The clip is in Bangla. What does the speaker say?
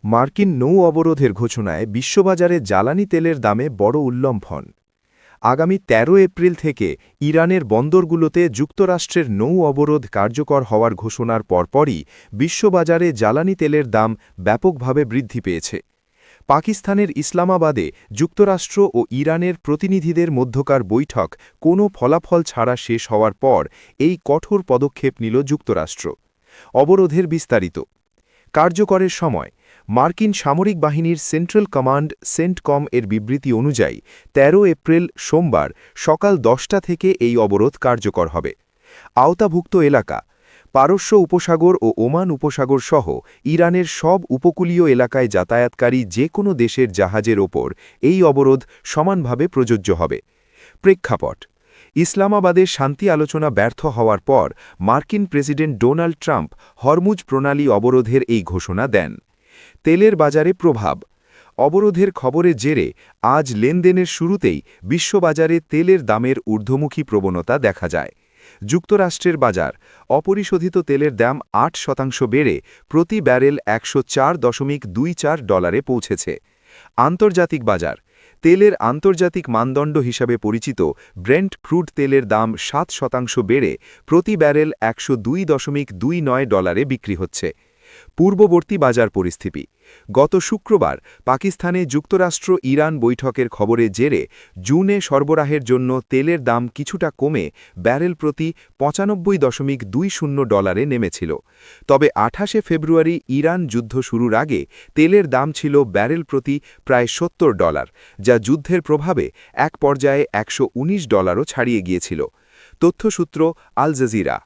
মার্কিন নৌ অবরোধের ঘোষণায় বিশ্ববাজারে জ্বালানি তেলের দামে বড় উল্লম্ফন। আগামী ১৩ এপ্রিল থেকে ইরানের বন্দরগুলোতে যুক্তরাষ্ট্রের নৌ অবরোধ কার্যকর হওয়ার ঘোষণার পরপরই বিশ্ববাজারে জ্বালানি তেলের দাম ব্যাপকভাবে বৃদ্ধি পেয়েছে। পাকিস্তানের ইসলামাবাদে যুক্তরাষ্ট্র ও ইরানের প্রতিনিধিদের মধ্যকার বৈঠক কোনো ফলাফল ছাড়া শেষ হওয়ার পর এই কঠোর পদক্ষেপ নিল যুক্তরাষ্ট্র। অবরোধের বিস্তারিত কার্যকরের সময় মার্কিন সামরিক বাহিনীর সেন্ট্রাল কমান্ড সেন্টকম এর বিবৃতি অনুযায়ী ১৩ এপ্রিল সোমবার সকাল ১০টা থেকে এই অবরোধ কার্যকর হবে। আওতাভুক্ত এলাকা পারস্য উপসাগর ও ওমান উপসাগর সহ ইরানের সব উপকূলীয় এলাকায় যাতায়াতকারী যে কোনো দেশের জাহাজের ওপর এই অবরোধ সমানভাবে প্রযোজ্য হবে। প্রেক্ষাপট ইসলামাবাদের শান্তি আলোচনা ব্যর্থ হওয়ার পর মার্কিন প্রেসিডেন্ট ডোনাল্ড ট্রাম্প হরমুজ প্রণালী অবরোধের এই ঘোষণা দেন। তেলের বাজারে প্রভাব অবরোধের খবরের জেরে আজ লেনদেনের শুরুতেই বিশ্ববাজারে তেলের দামের ঊর্ধ্বমুখী প্রবণতা দেখা যায়। যুক্তরাষ্ট্রের বাজার অপরিশোধিত তেলের দাম ৮% বেড়ে প্রতি ব্যারেল $১০৪.২৪ পৌঁছেছে। আন্তর্জাতিক বাজার তেলের আন্তর্জাতিক মানদণ্ড হিসাবে পরিচিত ব্রেন্ট ক্রুড তেলের দাম ৭% বেড়ে প্রতি ব্যারেল $১০২.২৯ বিক্রি হচ্ছে। পূর্ববর্তী বাজার পরিস্থিতি গত শুক্রবার পাকিস্তানে যুক্তরাষ্ট্র ইরান বৈঠকের খবরের জেরে জুনে সরবরাহের জন্য তেলের দাম কিছুটা কমে ব্যারেল প্রতি $৯৫.২০ নেমেছিল। তবে ২৮শে ফেব্রুয়ারি ইরান যুদ্ধ শুরুর আগে তেলের দাম ছিল ব্যারেল প্রতি প্রায় $৭০, যা যুদ্ধের প্রভাবে এক পর্যায়ে $১১৯ও ছাড়িয়ে গিয়েছিল। তথ্যসূত্র আল জাজিরা।